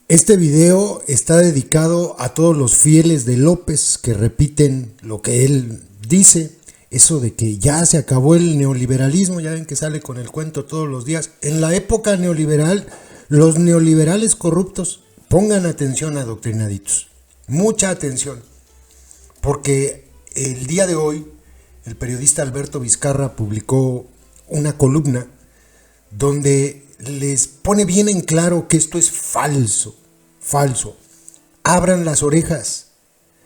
Este video está dedicado a todos los fieles de López que repiten lo que él dice, eso de que ya se acabó el neoliberalismo. Ya ven que sale con el cuento todos los días. En la época neoliberal, los neoliberales corruptos, pongan atención, adoctrinaditos, mucha atención, porque el día de hoy el periodista Alberto Vizcarra publicó una columna donde les pone bien en claro que esto es falso. Abran las orejas.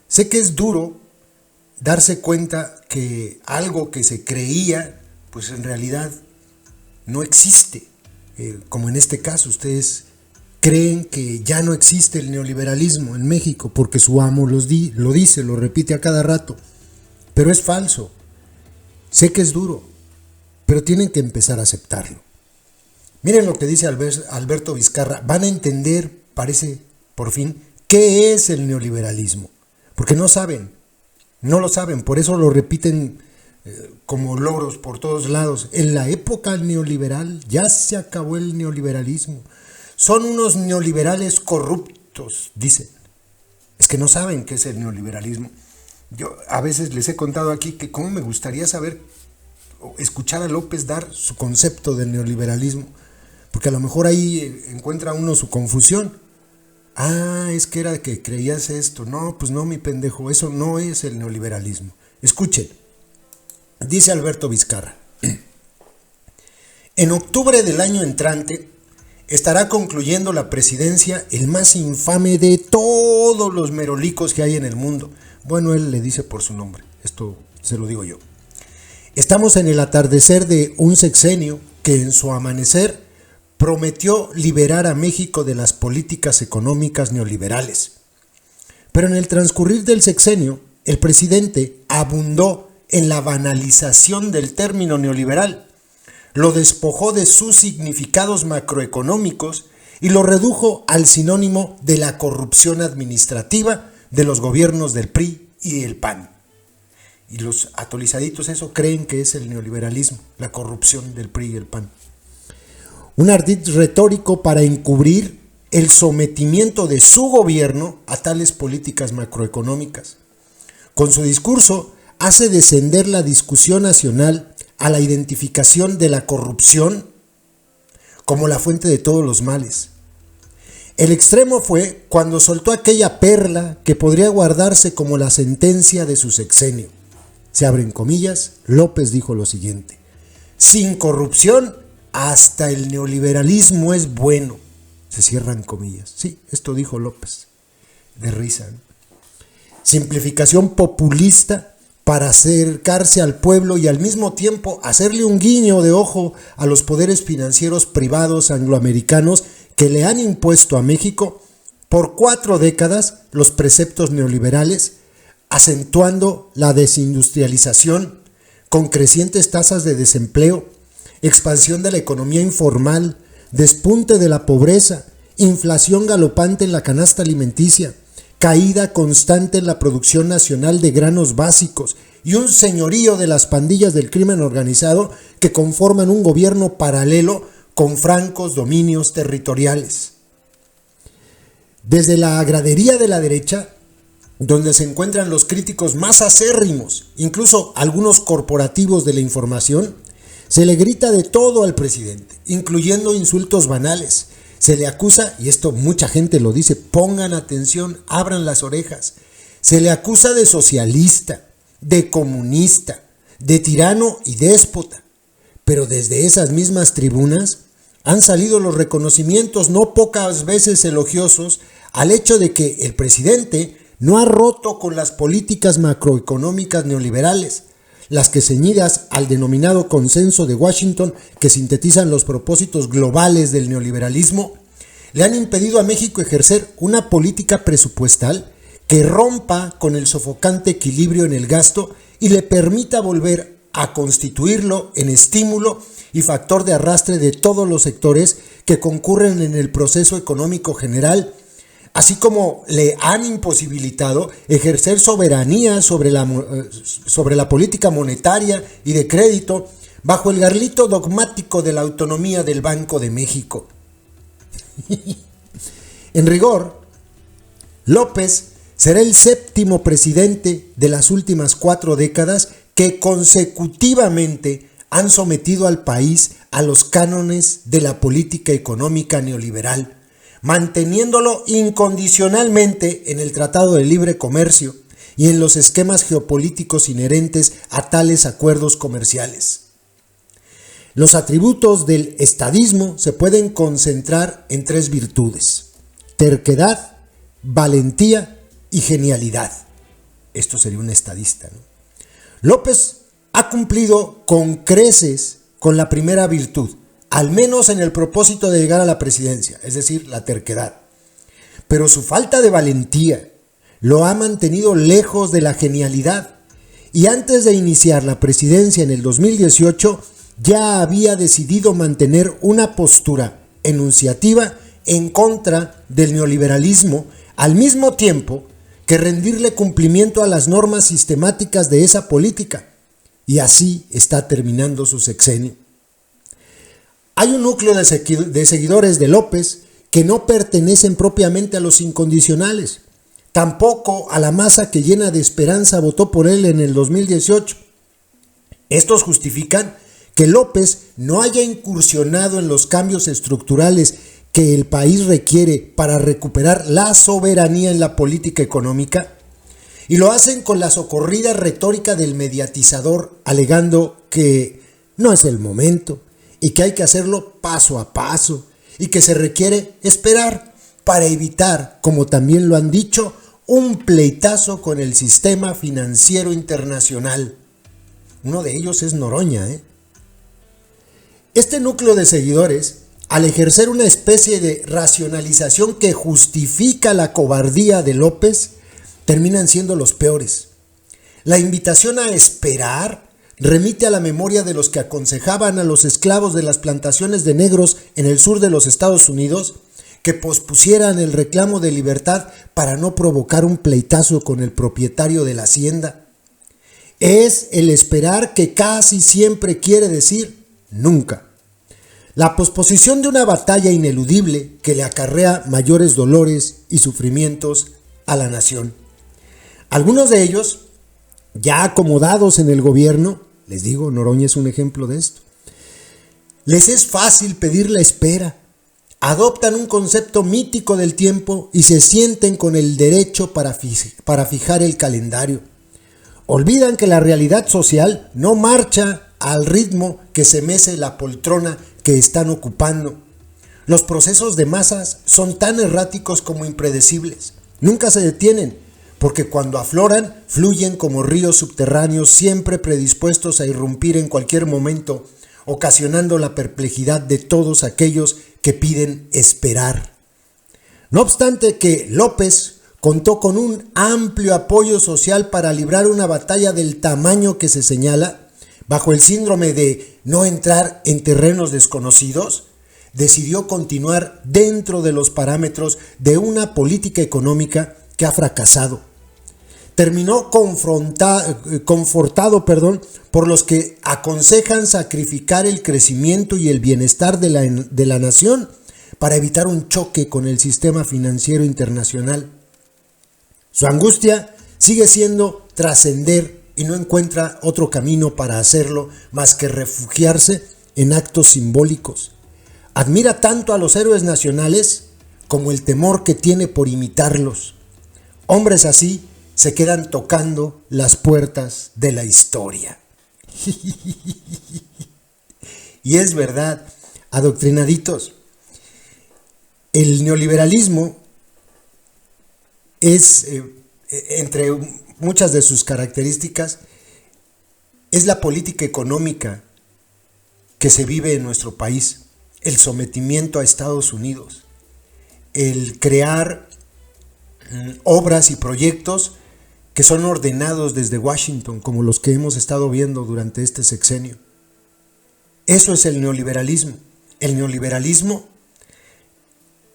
Sé que es duro darse cuenta que algo que se creía, pues en realidad no existe. Como en este caso, ustedes creen que ya no existe el neoliberalismo en México porque su amo lo dice, lo repite a cada rato. Pero es falso. Sé que es duro, pero tienen que empezar a aceptarlo. Miren lo que dice Alberto Vizcarra. Van a entender, parece, por fin, qué es el neoliberalismo. Porque no lo saben, por eso lo repiten como loros por todos lados. En la época neoliberal ya se acabó el neoliberalismo. Son unos neoliberales corruptos, dicen. Es que no saben qué es el neoliberalismo. Yo a veces les he contado aquí que cómo me gustaría saber o escuchar a López dar su concepto del neoliberalismo. Porque a lo mejor ahí encuentra uno su confusión. Es que era que creías esto. No, pues no, mi pendejo, eso no es el neoliberalismo. Escuchen, dice Alberto Vizcarra. En octubre del año entrante estará concluyendo la presidencia el más infame de todos los merolicos que hay en el mundo. Bueno, él le dice por su nombre, esto se lo digo yo. Estamos en el atardecer de un sexenio que en su amanecer prometió liberar a México de las políticas económicas neoliberales. Pero en el transcurrir del sexenio, el presidente abundó en la banalización del término neoliberal, lo despojó de sus significados macroeconómicos y lo redujo al sinónimo de la corrupción administrativa de los gobiernos del PRI y del PAN. Y los atolizaditos eso creen que es el neoliberalismo, la corrupción del PRI y el PAN. Un ardid retórico para encubrir el sometimiento de su gobierno a tales políticas macroeconómicas. Con su discurso hace descender la discusión nacional a la identificación de la corrupción como la fuente de todos los males. El extremo fue cuando soltó aquella perla que podría guardarse como la sentencia de su sexenio. Se abren comillas, López dijo lo siguiente: sin corrupción, hasta el neoliberalismo es bueno. Se cierran comillas. Sí, esto dijo López. De risa, ¿no? Simplificación populista para acercarse al pueblo y al mismo tiempo hacerle un guiño de ojo a los poderes financieros privados angloamericanos que le han impuesto a México por 4 décadas los preceptos neoliberales, acentuando la desindustrialización con crecientes tasas de desempleo, expansión de la economía informal, despunte de la pobreza, inflación galopante en la canasta alimenticia, caída constante en la producción nacional de granos básicos y un señorío de las pandillas del crimen organizado que conforman un gobierno paralelo con francos dominios territoriales. Desde la gradería de la derecha, donde se encuentran los críticos más acérrimos, incluso algunos corporativos de la información, se le grita de todo al presidente, incluyendo insultos banales. Se le acusa, y esto mucha gente lo dice, pongan atención, abran las orejas. Se le acusa de socialista, de comunista, de tirano y déspota. Pero desde esas mismas tribunas han salido los reconocimientos no pocas veces elogiosos al hecho de que el presidente no ha roto con las políticas macroeconómicas neoliberales, las que ceñidas al denominado consenso de Washington, que sintetizan los propósitos globales del neoliberalismo, le han impedido a México ejercer una política presupuestal que rompa con el sofocante equilibrio en el gasto y le permita volver a constituirlo en estímulo y factor de arrastre de todos los sectores que concurren en el proceso económico general, así como le han imposibilitado ejercer soberanía sobre la política monetaria y de crédito bajo el garlito dogmático de la autonomía del Banco de México. En rigor, López será el séptimo presidente de las últimas 4 décadas que consecutivamente han sometido al país a los cánones de la política económica neoliberal, manteniéndolo incondicionalmente en el Tratado de Libre Comercio y en los esquemas geopolíticos inherentes a tales acuerdos comerciales. Los atributos del estadismo se pueden concentrar en 3 virtudes: terquedad, valentía y genialidad. Esto sería un estadista, ¿no? López ha cumplido con creces con la primera virtud, al menos en el propósito de llegar a la presidencia, es decir, la terquedad. Pero su falta de valentía lo ha mantenido lejos de la genialidad, y antes de iniciar la presidencia en el 2018 ya había decidido mantener una postura enunciativa en contra del neoliberalismo, al mismo tiempo que rendirle cumplimiento a las normas sistemáticas de esa política, y así está terminando su sexenio. Hay un núcleo de seguidores de López que no pertenecen propiamente a los incondicionales, tampoco a la masa que llena de esperanza votó por él en el 2018. Estos justifican que López no haya incursionado en los cambios estructurales que el país requiere para recuperar la soberanía en la política económica, y lo hacen con la socorrida retórica del mediatizador, alegando que no es el momento y que hay que hacerlo paso a paso y que se requiere esperar para evitar, como también lo han dicho, un pleitazo con el sistema financiero internacional. Uno de ellos es Noroña, Este núcleo de seguidores, al ejercer una especie de racionalización que justifica la cobardía de López, terminan siendo los peores. La invitación a esperar remite a la memoria de los que aconsejaban a los esclavos de las plantaciones de negros en el sur de los Estados Unidos que pospusieran el reclamo de libertad para no provocar un pleitazo con el propietario de la hacienda. Es el esperar que casi siempre quiere decir nunca. La posposición de una batalla ineludible que le acarrea mayores dolores y sufrimientos a la nación. Algunos de ellos, ya acomodados en el gobierno, les digo, Noroña es un ejemplo de esto, les es fácil pedir la espera, adoptan un concepto mítico del tiempo y se sienten con el derecho para fijar el calendario. Olvidan que la realidad social no marcha al ritmo que se mece la poltrona que están ocupando. Los procesos de masas son tan erráticos como impredecibles. Nunca se detienen, porque cuando afloran, fluyen como ríos subterráneos siempre predispuestos a irrumpir en cualquier momento, ocasionando la perplejidad de todos aquellos que piden esperar. No obstante que López contó con un amplio apoyo social para librar una batalla del tamaño que se señala, bajo el síndrome de no entrar en terrenos desconocidos, decidió continuar dentro de los parámetros de una política económica que ha fracasado. Terminó confortado por los que aconsejan sacrificar el crecimiento y el bienestar de la nación para evitar un choque con el sistema financiero internacional. Su angustia sigue siendo trascender y no encuentra otro camino para hacerlo más que refugiarse en actos simbólicos. Admira tanto a los héroes nacionales como el temor que tiene por imitarlos. Hombres así se quedan tocando las puertas de la historia. Y es verdad, adoctrinaditos, el neoliberalismo es, entre muchas de sus características, es la política económica que se vive en nuestro país, el sometimiento a Estados Unidos, el crear obras y proyectos que son ordenados desde Washington, como los que hemos estado viendo durante este sexenio. Eso es el neoliberalismo. El neoliberalismo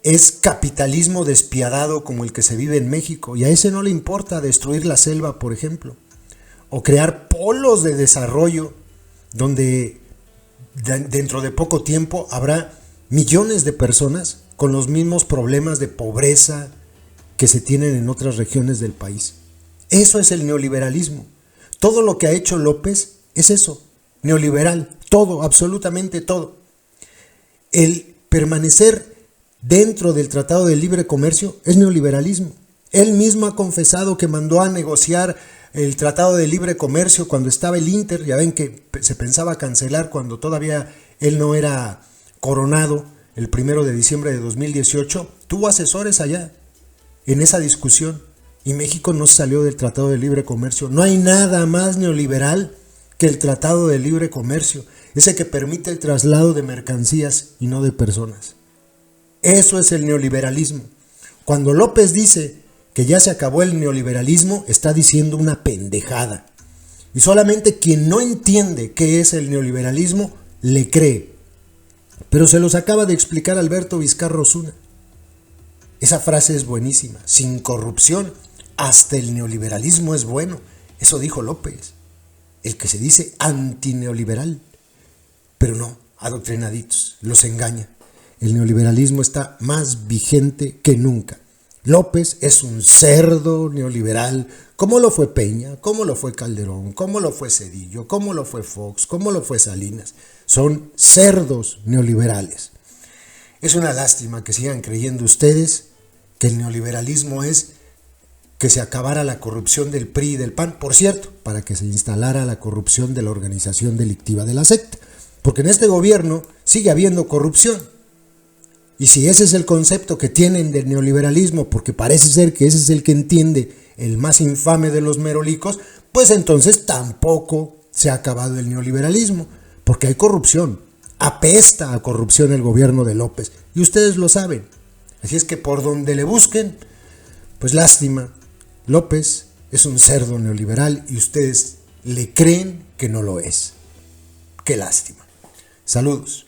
es capitalismo despiadado como el que se vive en México, y a ese no le importa destruir la selva, por ejemplo, o crear polos de desarrollo donde dentro de poco tiempo habrá millones de personas con los mismos problemas de pobreza que se tienen en otras regiones del país. Eso es el neoliberalismo. Todo lo que ha hecho López es eso, neoliberal, todo, absolutamente todo. El permanecer dentro del Tratado de Libre Comercio es neoliberalismo. Él mismo ha confesado que mandó a negociar el Tratado de Libre Comercio cuando estaba el Inter. Ya ven que se pensaba cancelar cuando todavía él no era coronado, el 1 de diciembre de 2018. Tuvo asesores allá en esa discusión y México no salió del Tratado de Libre Comercio. No hay nada más neoliberal que el Tratado de Libre Comercio, ese que permite el traslado de mercancías y no de personas. Eso es el neoliberalismo. Cuando López dice que ya se acabó el neoliberalismo, está diciendo una pendejada. Y solamente quien no entiende qué es el neoliberalismo, le cree. Pero se los acaba de explicar Alberto Vizcarra Osuna. Esa frase es buenísima. Sin corrupción, hasta el neoliberalismo es bueno. Eso dijo López, el que se dice antineoliberal. Pero no, adoctrinaditos, los engaña. El neoliberalismo está más vigente que nunca. López es un cerdo neoliberal, como lo fue Peña, como lo fue Calderón, como lo fue Zedillo, como lo fue Fox, como lo fue Salinas. Son cerdos neoliberales. Es una lástima que sigan creyendo ustedes que el neoliberalismo es que se acabara la corrupción del PRI y del PAN. Por cierto, para que se instalara la corrupción de la organización delictiva de la secta. Porque en este gobierno sigue habiendo corrupción. Y si ese es el concepto que tienen del neoliberalismo, porque parece ser que ese es el que entiende el más infame de los merolicos, pues entonces tampoco se ha acabado el neoliberalismo, porque hay corrupción. Apesta a corrupción el gobierno de López, y ustedes lo saben. Así es que por donde le busquen, pues lástima, López es un cerdo neoliberal y ustedes le creen que no lo es. Qué lástima. Saludos.